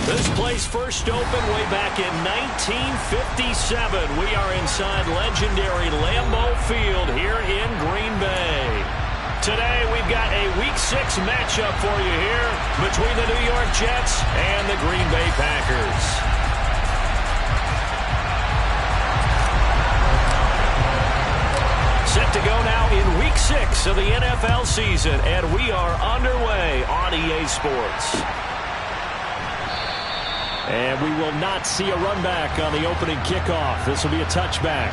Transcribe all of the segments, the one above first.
This place first opened way back in 1957. We are inside legendary Lambeau Field here in Green Bay. Today we've got a Week 6 matchup for you here between the New York Jets and the Green Bay Packers. Set to go now in Week 6 of the NFL season, and we are underway on EA Sports. And we will not see a run back on the opening kickoff. This will be a touchback.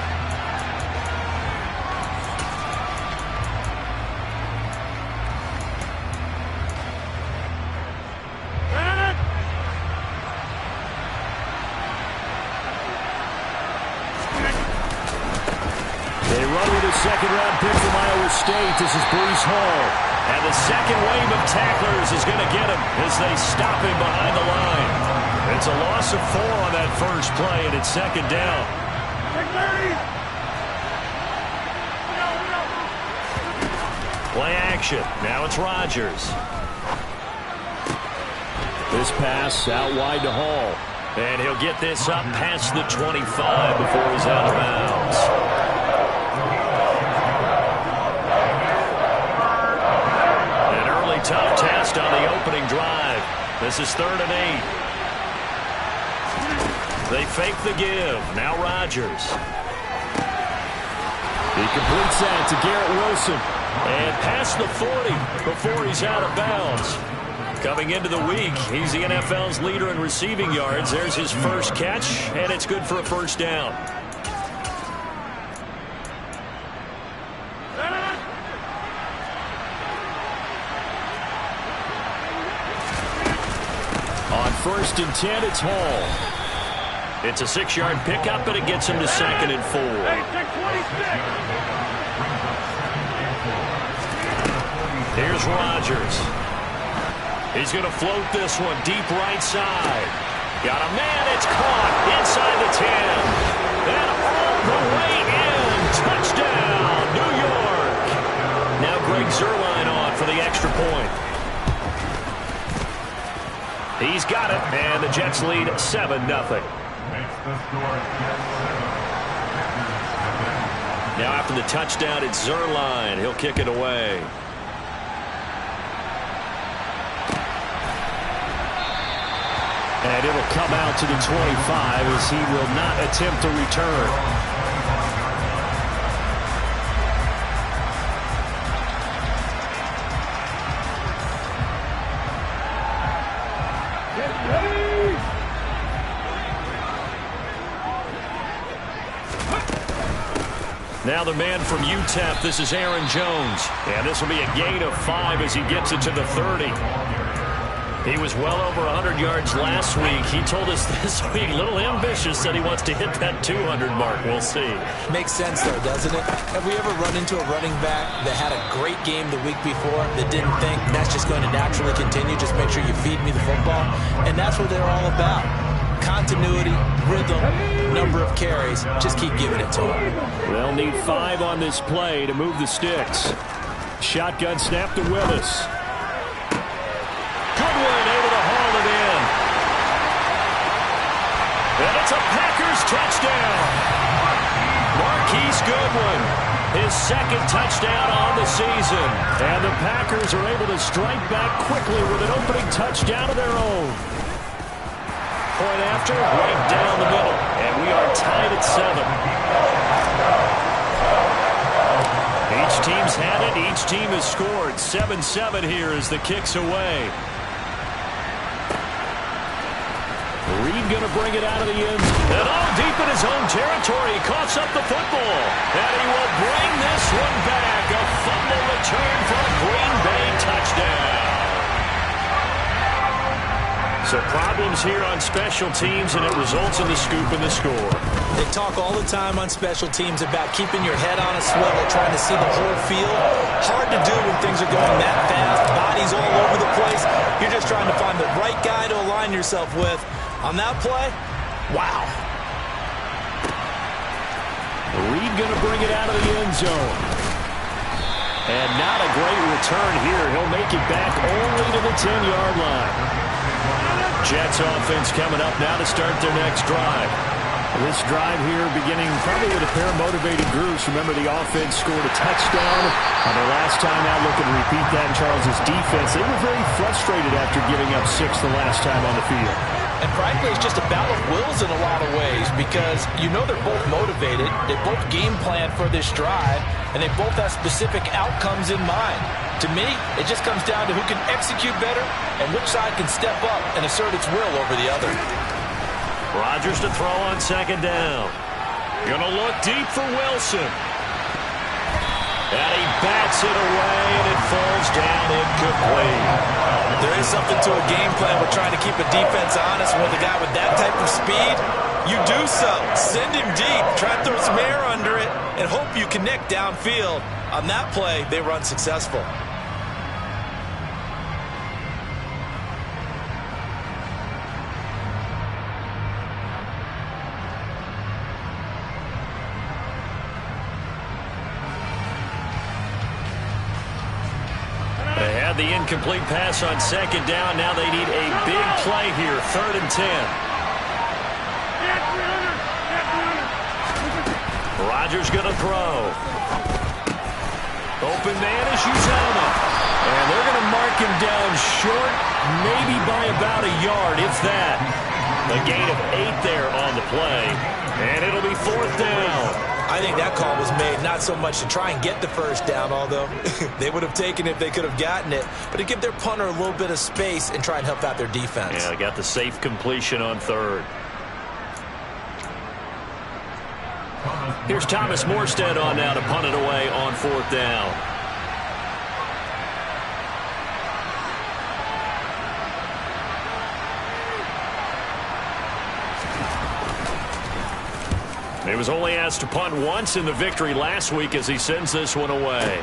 They run with a second-round pick from Iowa State. This is Breece Hall. And the second wave of tacklers is going to get him as they stop him behind the line. It's a loss of 4 on that first play, and it's second down. Play action. Now it's Rodgers. This pass out wide to Hall. And he'll get this up past the 25 before he's out of bounds. An early tough test on the opening drive. This is 3rd and 8. They fake the give. Now Rodgers. He completes that to Garrett Wilson. And past the 40 before he's out of bounds. Coming into the week, he's the NFL's leader in receiving yards. There's his first catch, and it's good for a first down. On 1st and 10, it's Hall. It's a 6-yard pickup, but it gets him to 2nd and 4. Here's Rodgers. He's going to float this one deep right side. Got a man. It's caught inside the 10. And all the way in. Touchdown, New York. Now Greg Zuerlein on for the extra point. He's got it, and the Jets lead 7-0. Now after the touchdown, it's Zuerlein. He'll kick it away. And it'll come out to the 25 as he will not attempt to return. Now the man from UTEP, this is Aaron Jones. And this will be a gain of 5 as he gets it to the 30. He was well over 100 yards last week. He told us this week, a little ambitious, that he wants to hit that 200 mark. We'll see. Makes sense, though, doesn't it? Have we ever run into a running back that had a great game the week before that didn't think that's just going to naturally continue? Just make sure you feed me the football. And that's what they're all about. Continuity, rhythm, number of carries. Just keep giving it to them. They'll need 5 on this play to move the sticks. Shotgun snap to Willis. Goodwin able to haul it in. And it's a Packers touchdown. Marquise Goodwin, his 2nd touchdown on the season. And the Packers are able to strike back quickly with an opening touchdown of their own. Point after, right down the middle. And we are tied at 7. Each team's had it. Each team has scored. 7-7 here as the kick's away. Reed going to bring it out of the end. And all deep in his own territory. He coughs up the football. And he will bring this one back. A fumble return for a Green Bay touchdown. So problems here on special teams, and it results in the scoop and the score. They talk all the time on special teams about keeping your head on a swivel, trying to see the whole field. Hard to do when things are going that fast, bodies all over the place. You're just trying to find the right guy to align yourself with. On that play, wow. Reed going to bring it out of the end zone. And not a great return here. He'll make it back only to the 10-yard line. Jets offense coming up now to start their next drive. This drive here beginning probably with a pair of motivated groups. Remember, the offense scored a touchdown on their last time out. Looking to repeat that in Charles's defense. They were very frustrated after giving up 6 the last time on the field. And frankly, it's just a battle of wills in a lot of ways because you know they're both motivated. They both game plan for this drive, and they both have specific outcomes in mind. To me, it just comes down to who can execute better and which side can step up and assert its will over the other. Rodgers to throw on second down. Gonna look deep for Wilson. And he bats it away, and it falls down incomplete. There is something to a game plan with trying to keep a defense honest. With a guy with that type of speed, you do so. Send him deep, try to throw some air under it, and hope you connect downfield. On that play, they run successful. They had the incomplete pass on second down. Now they need a big play here. 3rd and 10. Rodgers going to throw. Open man is Uzomah. And they're going to mark him down short, maybe by about a yard, if that. A gain of 8 there on the play. And it'll be 4th down. I think that call was made not so much to try and get the first down, although they would have taken it if they could have gotten it, but to give their punter a little bit of space and try and help out their defense. Yeah, they got the safe completion on 3rd. Here's Thomas Morstead on now to punt it away on 4th down. He was only asked to punt once in the victory last week as he sends this one away.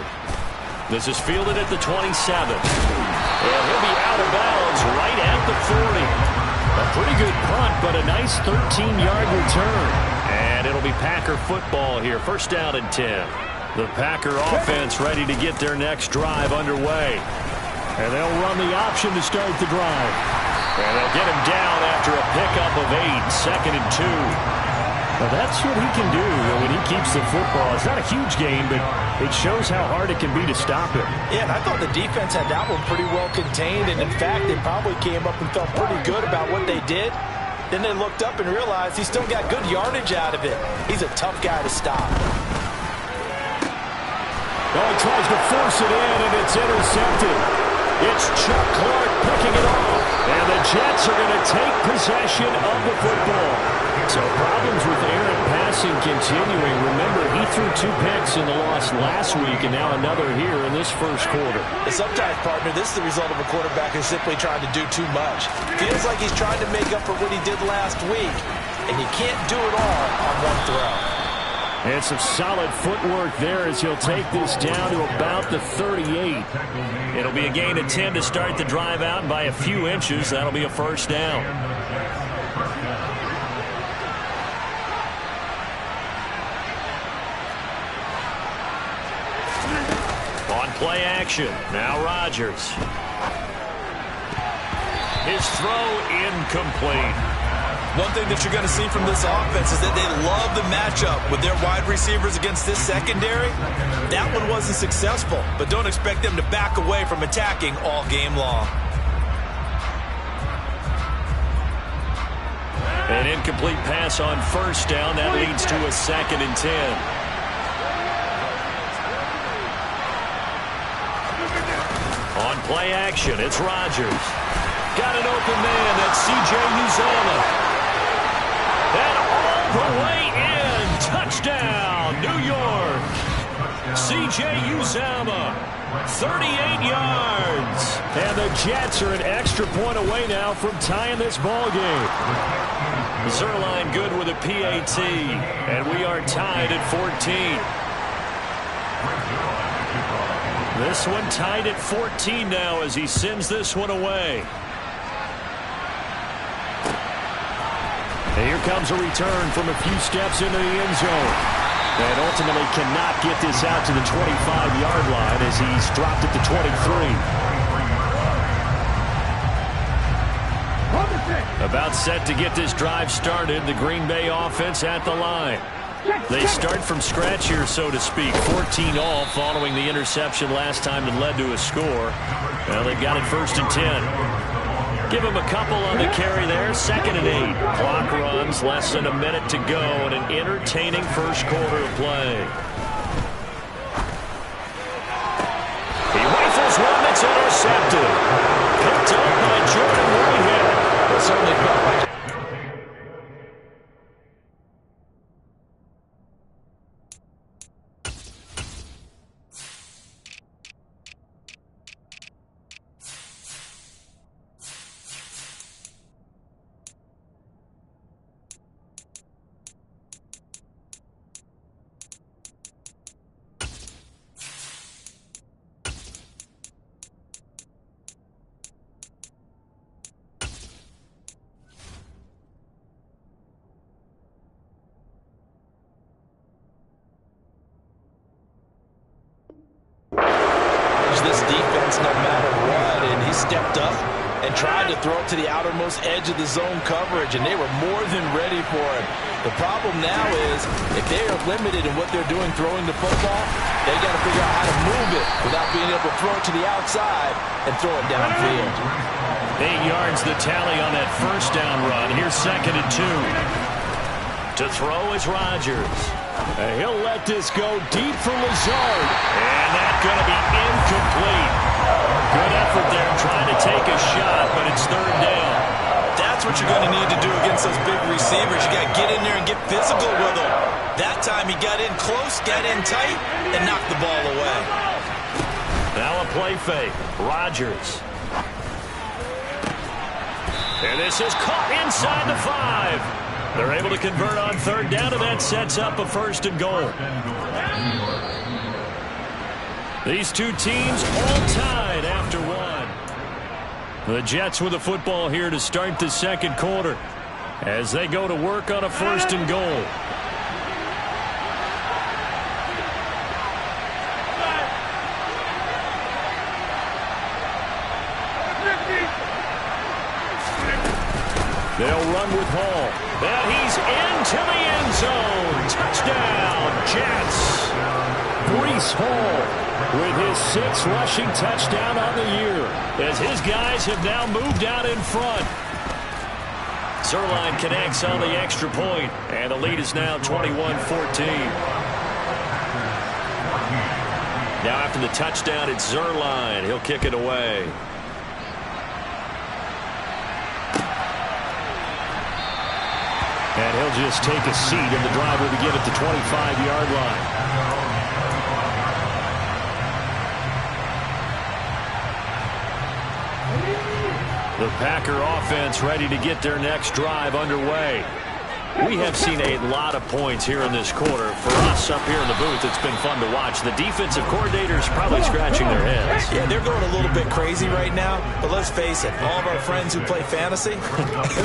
This is fielded at the 27. And he'll be out of bounds right at the 40. A pretty good punt, but a nice 13-yard return. And it'll be Packer football here. 1st down and 10. The Packer offense ready to get their next drive underway. And they'll run the option to start the drive. And they'll get him down after a pickup of 8. 2nd and 2. Well, that's what he can do when he keeps the football. It's not a huge game, but it shows how hard it can be to stop him. Yeah, and I thought the defense had that one pretty well contained, and in fact, they probably came up and felt pretty good about what they did. Then they looked up and realized he still got good yardage out of it. He's a tough guy to stop. Oh, he tries to force it in, and it's intercepted. It's Chuck Clark picking it off, and the Jets are going to take possession of the football. So problems with errant passing continuing. Remember, he threw 2 picks in the loss last week, and now another here in this first quarter. Sometimes, partner, this is the result of a quarterback who's simply trying to do too much. Feels like he's trying to make up for what he did last week, and you can't do it all on one throw. And some solid footwork there as he'll take this down to about the 38. It'll be a gain of 10 to start the drive out, and by a few inches, that'll be a 1st down. On play action, now Rodgers. His throw incomplete. One thing that you're going to see from this offense is that they love the matchup with their wide receivers against this secondary. That one wasn't successful, but don't expect them to back away from attacking all game long. An incomplete pass on 1st down. That leads to a 2nd and 10. On play action, it's Rodgers. Got an open man. That's C.J. Uzomah. And all the way in. Touchdown, New York. C.J. Uzomah, 38 yards. And the Jets are an extra point away now from tying this ball game. Zerline good with a PAT. And we are tied at 14. This one tied at 14 now as he sends this one away. And here comes a return from a few steps into the end zone. And ultimately cannot get this out to the 25-yard line as he's dropped at the 23. About set to get this drive started. The Green Bay offense at the line. They start from scratch here, so to speak. 14 all following the interception last time that led to a score. Well, they've got it 1st and 10. Give them a couple on the carry there. 2nd and 8. Clock runs. Less than a minute to go in an entertaining first quarter of play. He rifles one that's intercepted. Picked up by Jordan Whitehead. It certainly felt like this defense no matter what, and he stepped up and tried to throw it to the outermost edge of the zone coverage, and they were more than ready for it. The problem now is if they are limited in what they're doing throwing the football, they got to figure out how to move it without being able to throw it to the outside and throw it downfield. 8 yards the tally on that first down run. Here's 2nd and 2. To throw is Rodgers. He'll let this go deep for Lazard. And that's going to be incomplete. Good effort there trying to take a shot, but it's 3rd down. That's what you're going to need to do against those big receivers. You got to get in there and get physical with them. That time he got in close, got in tight, and knocked the ball away. Now a play fake. Rodgers. And this is caught inside the 5. They're able to convert on 3rd down, and that sets up a 1st and goal. These two teams all tied after 1. The Jets with the football here to start the 2nd quarter as they go to work on a 1st and goal. They'll run with Hall. And he's into the end zone. Touchdown, Jets. Breece Hall with his 6th rushing touchdown on the year as his guys have now moved out in front. Zuerlein connects on the extra point, and the lead is now 21-14. Now after the touchdown, it's Zuerlein. He'll kick it away. And he'll just take a seat, and the drive will begin at the 25-yard line. The Packer offense ready to get their next drive underway. We have seen a lot of points here in this quarter. For us up here in the booth, it's been fun to watch. The defensive coordinators probably scratching their heads. Yeah, they're going a little bit crazy right now, but let's face it, all of our friends who play fantasy,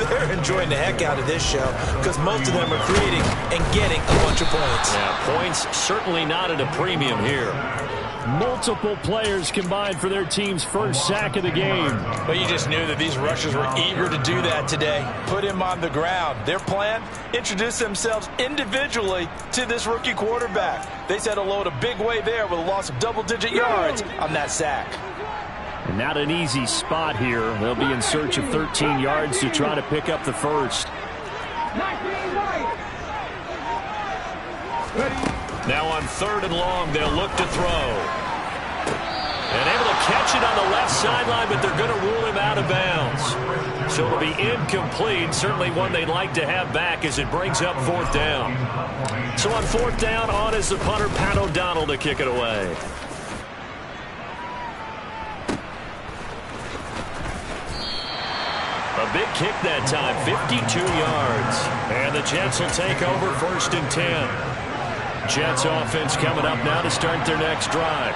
they're enjoying the heck out of this show because most of them are creating and getting a bunch of points. Yeah, points certainly not at a premium here. Multiple players combined for their team's first sack of the game. But you just knew that these rushers were eager to do that today. Put him on the ground. Their plan, introduce themselves individually to this rookie quarterback. They said hello to Big Way there with a loss of double-digit yards on that sack. Not an easy spot here. They'll be in search of 13 yards to try to pick up the first. Now on 3rd and long, they'll look to throw. And able to catch it on the left sideline, but they're going to rule him out of bounds. So it'll be incomplete. Certainly one they'd like to have back as it brings up 4th down. So on 4th down, on is the punter, Pat O'Donnell, to kick it away. A big kick that time, 52 yards. And the Jets will take over 1st and 10. Jets offense coming up now to start their next drive.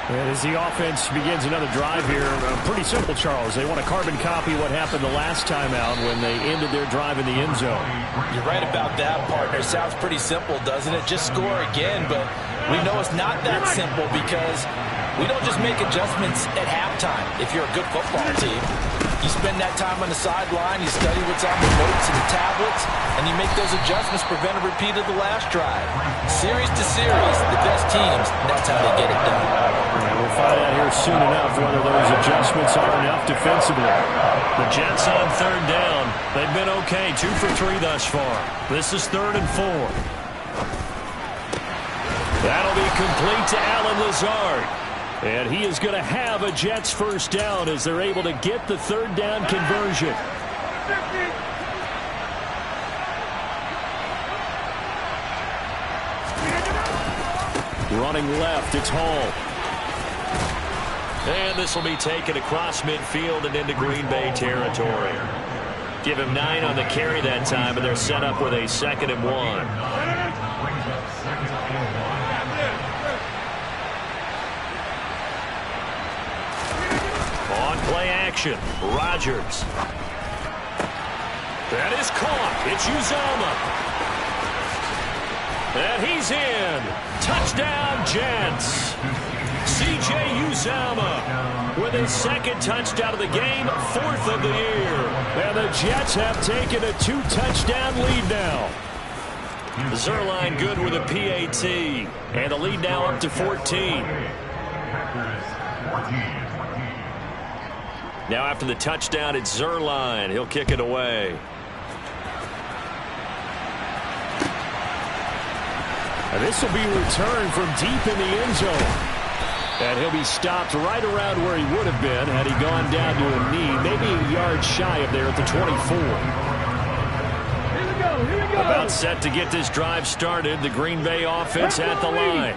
And as the offense begins another drive here, pretty simple, Charles. They want to carbon copy what happened the last time out when they ended their drive in the end zone. You're right about that, partner. Sounds pretty simple, doesn't it? Just score again, but we know it's not that simple because we don't just make adjustments at halftime if you're a good football team. You spend that time on the sideline, you study what's on the notes and the tablets, and you make those adjustments, prevent a repeat of the last drive. Series to series, the best teams, that's how they get it done. And we'll find out here soon enough whether those adjustments are enough defensively. The Jets on third down. They've been okay, 2 for 3 thus far. This is 3rd and 4. That'll be complete to Allen Lazard. And he is going to have a Jets first down as they're able to get the third down conversion. Running left, it's Hall. And this will be taken across midfield and into Green Bay territory. Give him 9 on the carry that time, and they're set up with a 2nd and 1. Play action. Rodgers. That is caught. It's Uzomah. And he's in. Touchdown, Jets. C.J. Uzomah with his 2nd touchdown of the game, 4th of the year. And the Jets have taken a 2-touchdown lead now. Zerline good with a PAT. And the lead now up to 14. Now after the touchdown, it's Zerline. He'll kick it away. And this will be returned from deep in the end zone. And he'll be stopped right around where he would have been had he gone down to a knee, maybe a yard shy of there at the 24. Here we go. About set to get this drive started. The Green Bay offense at the line.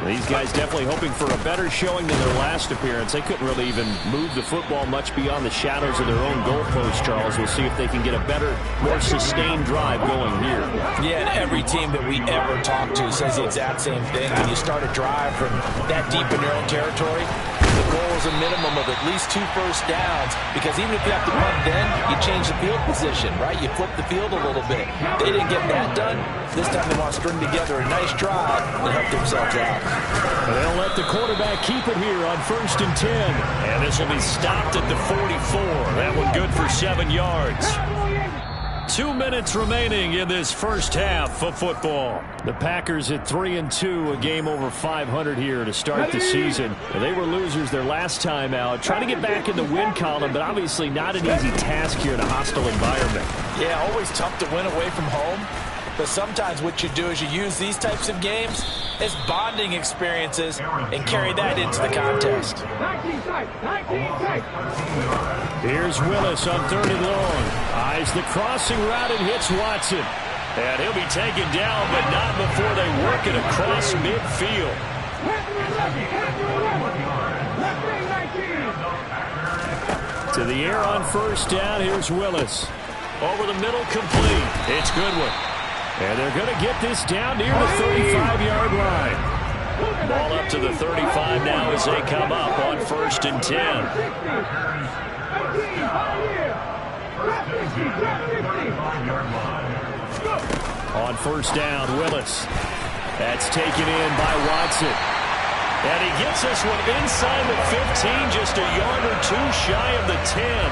These guys definitely hoping for a better showing than their last appearance. They couldn't really even move the football much beyond the shadows of their own goalpost, Charles. We'll see if they can get a better, more sustained drive going here. Yeah, and every team that we ever talk to says the exact same thing. When you start a drive from that deep in your own territory, the goal is a minimum of at least 2 first downs, because even if you have to punt then, you change the field position, right? You flip the field a little bit. They didn't get that done. This time they want to string together a nice drive and help themselves out. They'll let the quarterback keep it here on 1st and 10. And this will be stopped at the 44. That one good for 7 yards. 2 minutes remaining in this first half of football. The Packers at 3-2, a game over 500 here to start the season. They were losers their last time out, trying to get back in the win column, but obviously not an easy task here in a hostile environment. Yeah, always tough to win away from home. But sometimes what you do is you use these types of games as bonding experiences and carry that into the contest. Here's Willis on 3rd and long. Eyes the crossing route and hits Watson. And he'll be taken down, but not before they work it across midfield. To the air on 1st down. Here's Willis. Over the middle, complete. It's Goodwin. And they're going to get this down near the 35-yard line. Ball up to the 35 now as they come up on 1st and 10. On 1st down, Willis. That's taken in by Watson. And he gets this one inside the 15, just a yard or 2 shy of the 10.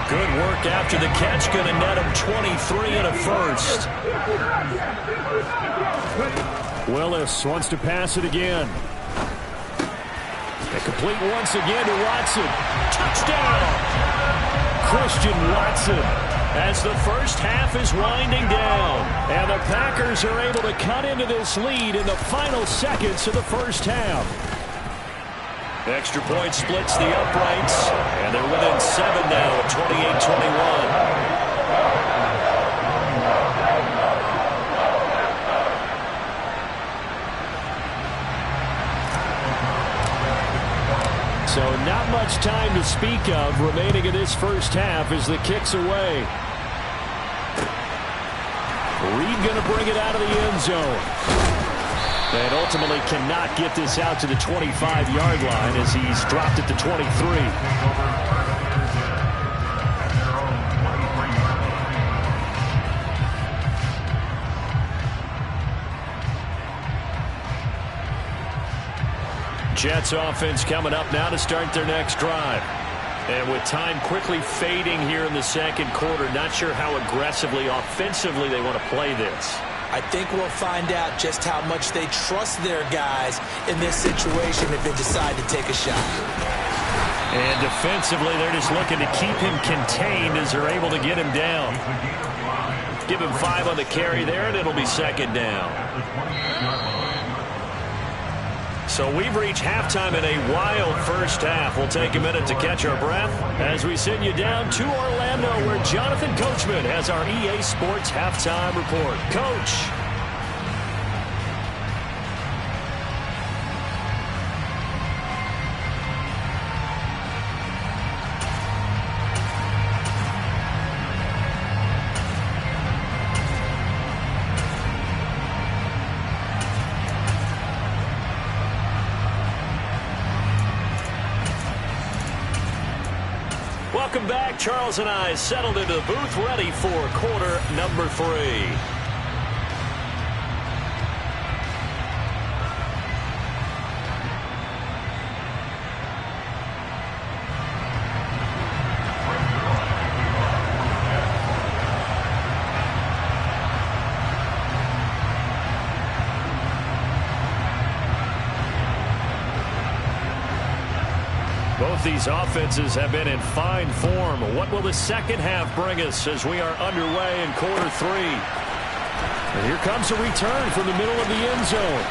Good work after the catch, going to net him 23 and a first. Willis wants to pass it again. And complete once again to Watson. Touchdown! Christian Watson, as the first half is winding down. And the Packers are able to cut into this lead in the final seconds of the first half. Extra point splits the uprights, and they're within 7 now at 28-21. So not much time to speak of remaining in this first half as the kick's away. Reed going to bring it out of the end zone. And ultimately cannot get this out to the 25-yard line as he's dropped it to 23. Jets offense coming up now to start their next drive. And with time quickly fading here in the second quarter, not sure how aggressively, offensively they want to play this. I think we'll find out just how much they trust their guys in this situation if they decide to take a shot. And defensively, they're just looking to keep him contained as they're able to get him down. Give him 5 on the carry there, and it'll be second down. So we've reached halftime in a wild first half. We'll take a minute to catch our breath as we send you down to Orlando, where Jonathan Coachman has our EA Sports halftime report. Coach. Welcome back. Charles and I settled into the booth, ready for quarter number 3. Both these offenses have been in fine form. What will the second half bring us as we are underway in quarter 3? And here comes a return from the middle of the end zone.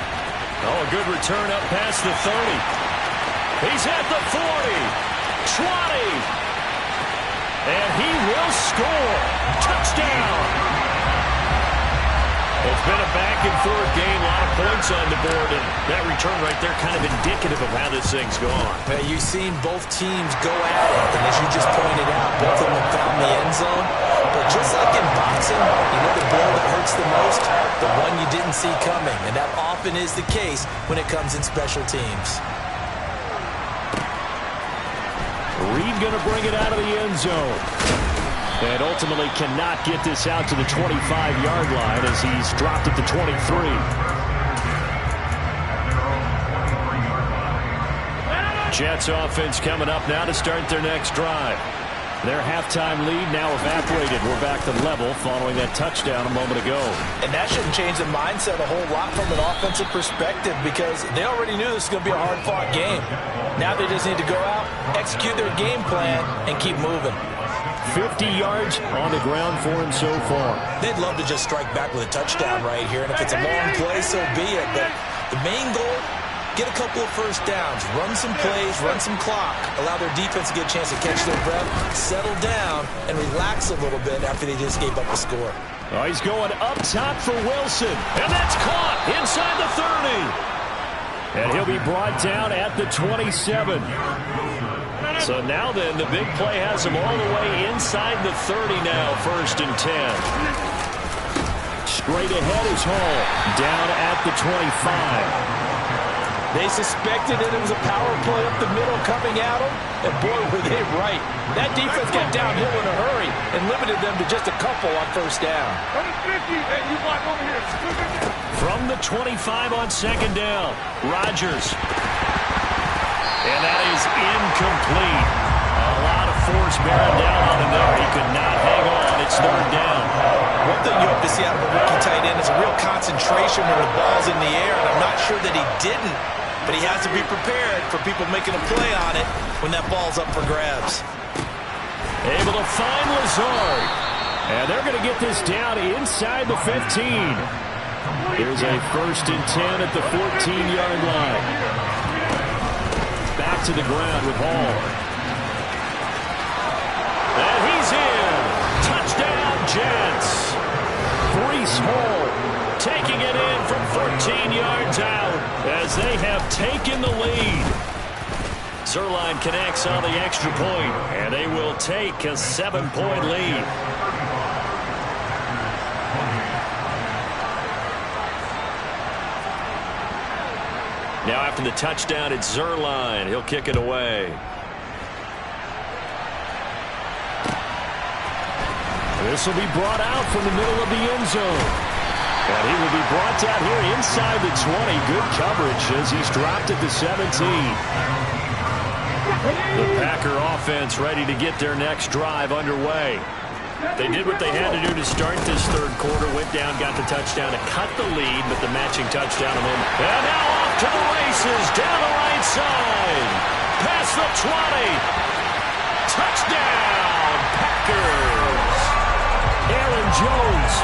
Oh, a good return up past the 30. He's at the 40, 20, and he will score. Touchdown. It's been a back-and-forth game, a lot of points on the board, and that return right there kind of indicative of how this thing's gone. Now, you've seen both teams go at it, and as you just pointed out, both of them found the end zone. But just like in boxing, you know the blow that hurts the most? The one you didn't see coming, and that often is the case when it comes in special teams. Reed going to bring it out of the end zone. And ultimately cannot get this out to the 25-yard line as he's dropped it to 23. Jets offense coming up now to start their next drive. Their halftime lead now evaporated. We're back to level following that touchdown a moment ago. And that shouldn't change the mindset a whole lot from an offensive perspective because they already knew this was going to be a hard-fought game. Now they just need to go out, execute their game plan, and keep moving. 50 yards on the ground for him so far. They'd love to just strike back with a touchdown right here, and if it's a long play, so be it. But the main goal, get a couple of first downs, run some plays, run some clock, allow their defense to get a chance to catch their breath, settle down, and relax a little bit after they just gave up a score. Oh, he's going up top for Wilson, and that's caught inside the 30. And he'll be brought down at the 27. So now then, the big play has him all the way inside the 30 now, 1st and 10. Straight ahead is Hall, down at the 25. They suspected that it was a power play up the middle coming at them, and boy, were they right. That defense got downhill in a hurry and limited them to just a couple on first down. From the 25 on second down, Rodgers. And that is incomplete. A lot of force bearing down on him there. He could not hang on. It's 3rd down. One thing you hope to see out of a rookie tight end is a real concentration when the ball's in the air, and I'm not sure that he didn't, but he has to be prepared for people making a play on it when that ball's up for grabs. Able to find Lazard. And they're going to get this down inside the 15. Here's a 1st and 10 at the 14-yard line. Back to the ground with Hall. And he's in. Touchdown, Jets. Breece Hall taking it in from 14 yards out as they have taken the lead. Zerline connects on the extra point, and they will take a 7-point lead. Now after the touchdown, it's Zerline. He'll kick it away. This will be brought out from the middle of the end zone. And he will be brought down here inside the 20. Good coverage as he's dropped at the 17. The Packer offense ready to get their next drive underway. They did what they had to do to start this third quarter. Went down, got the touchdown to cut the lead, but the matching touchdown and then. And now off to the races, down the right side. Past the 20. Touchdown, Packers. Aaron Jones,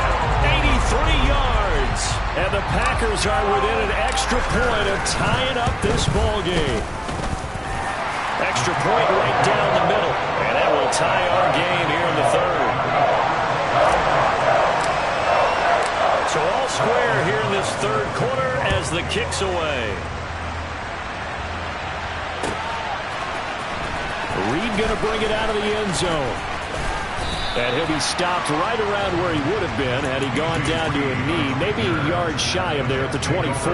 83 yards. And the Packers are within an extra point of tying up this ball game. Extra point right down the middle. And that will tie our game here in the third. So all square here in this third quarter as the kick's away. Reed going to bring it out of the end zone. And he'll be stopped right around where he would have been had he gone down to a knee, maybe a yard shy of there at the 24.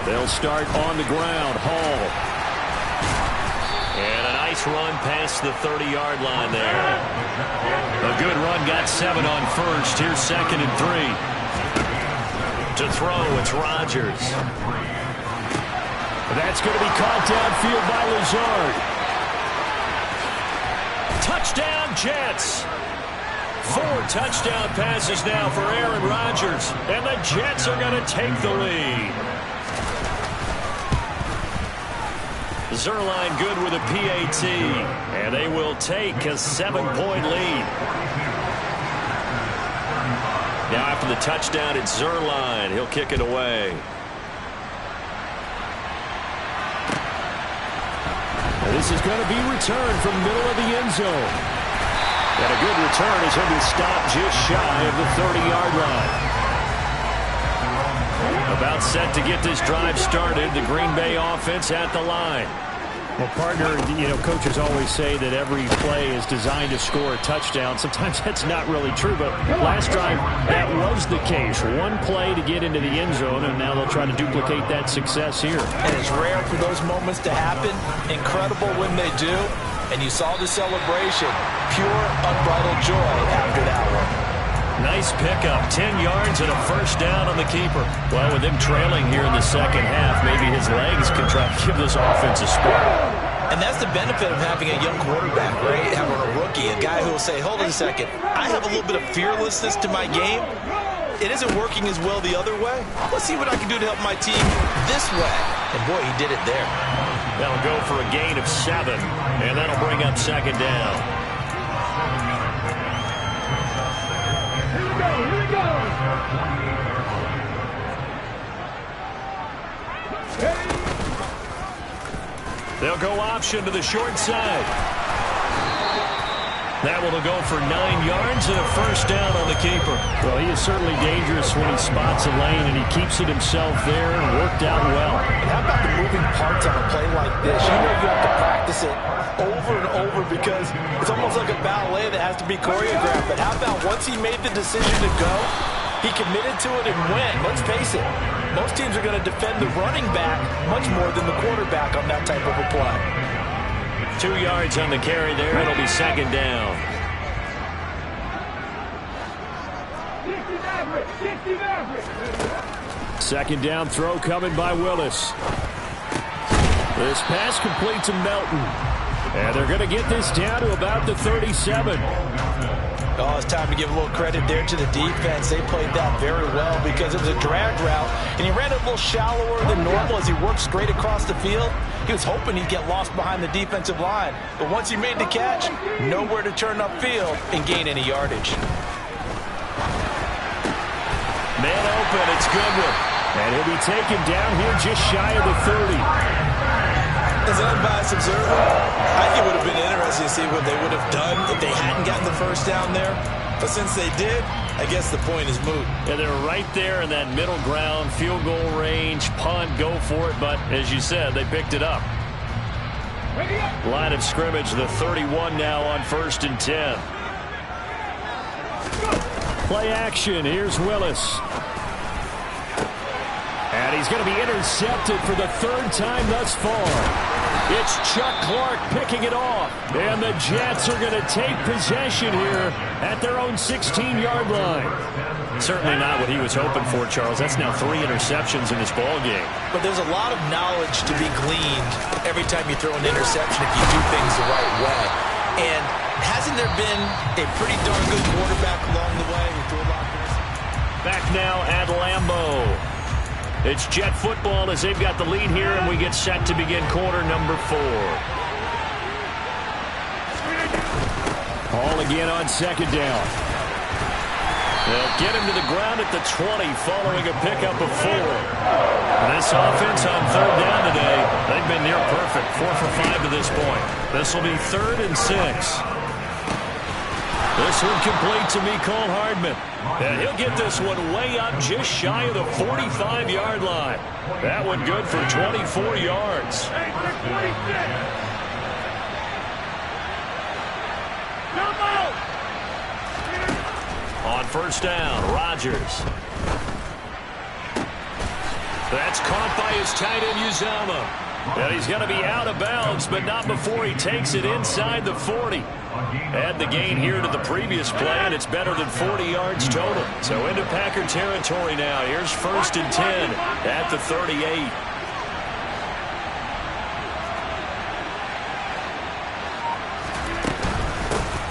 They'll start on the ground. Hall. And a nice run past the 30-yard line there. A good run, got 7 on first. Here's 2nd and 3. To throw, it's Rodgers. That's going to be caught downfield by Lazard. Touchdown, Jets. 4 touchdown passes now for Aaron Rodgers. And the Jets are going to take the lead. Zerline good with a PAT. And they will take a 7-point lead. Now after the touchdown, it's Zerline. He'll kick it away. This is going to be returned from the middle of the end zone. And a good return as he'll be stopped just shy of the 30-yard line. About set to get this drive started. The Green Bay offense at the line. Well, partner, coaches always say that every play is designed to score a touchdown. Sometimes that's not really true, but last drive, that was the case. One play to get into the end zone, and now they'll try to duplicate that success here. And it's rare for those moments to happen. Incredible when they do. And you saw the celebration. Pure, unbridled joy after that one. Nice pickup. 10 yards and a first down on the keeper. Well, with them trailing here in the second half, maybe his legs can try to give this offense a spark. And that's the benefit of having a young quarterback, right? Having a rookie, a guy who will say, hold on a second, I have a little bit of fearlessness to my game. It isn't working as well the other way. Let's see what I can do to help my team this way. And boy, he did it there. That'll go for a gain of 7, and that'll bring up 2nd down. They'll go option to the short side. That will go for 9 yards and a first down on the keeper. Well, he is certainly dangerous when he spots a lane, and he keeps it himself there and worked out well. And how about the moving parts on a play like this? You know you have to practice it over and over because it's almost like a ballet that has to be choreographed. But how about once he made the decision to go, he committed to it and went. Let's face it, most teams are going to defend the running back much more than the quarterback on that type of a play. 2 yards on the carry there. It'll be 2nd down. Second down throw coming by Willis. This pass complete to Melton. And they're going to get this down to about the 37. Oh, it's time to give a little credit there to the defense. They played that very well because it was a drag route, and he ran it a little shallower than normal as he worked straight across the field. He was hoping he'd get lost behind the defensive line, but once he made the catch, nowhere to turn upfield and gain any yardage. Man open, it's Goodwin. And he'll be taken down here just shy of the 30. As an unbiased observer, I think it would have been interesting to see what they would have done if they hadn't gotten the first down there. But since they did, I guess the point is moot. Yeah, they're right there in that middle ground, field goal range, punt, go for it. But as you said, they picked it up. Line of scrimmage, the 31 now on 1st and 10. Play action. Here's Willis. And he's going to be intercepted for the third time thus far. It's Chuck Clark picking it off. And the Jets are going to take possession here at their own 16-yard line. Certainly not what he was hoping for, Charles. That's now 3 interceptions in this ball game. But there's a lot of knowledge to be gleaned every time you throw an interception if you do things the right way. And hasn't there been a pretty darn good quarterback along the way who threw a lot of this? Back now at Lambeau. It's Jet football as they've got the lead here, and we get set to begin quarter number 4. Hall again on second down. They'll get him to the ground at the 20 following a pickup of 4. This offense on third down today, they've been near perfect, 4 for 5 to this point. This will be 3rd and 6. This one complete to Mecole Hardman. And he'll get this one way up just shy of the 45-yard line. That one good for 24 yards. On first down, Rodgers. That's caught by his tight end, Uzomah. And he's going to be out of bounds, but not before he takes it inside the 40. Add the gain here to the previous play, and it's better than 40 yards total. So into Packer territory now. Here's 1st and 10 at the 38.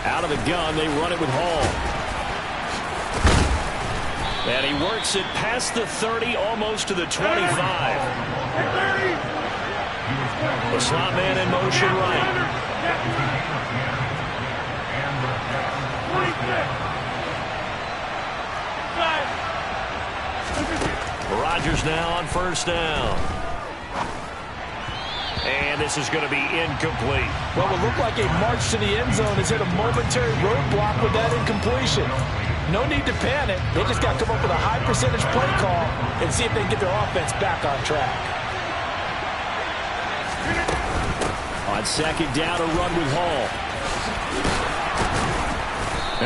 Out of the gun, they run it with Hall. And he works it past the 30, almost to the 25. The slot man in motion right. Rodgers now on first down. And this is going to be incomplete. Well, it looked like a march to the end zone has hit a momentary roadblock with that incompletion. No need to panic. They just got to come up with a high percentage play call and see if they can get their offense back on track. On second down, a run with Hall.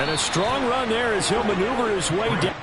And a strong run there as he'll maneuver his way down.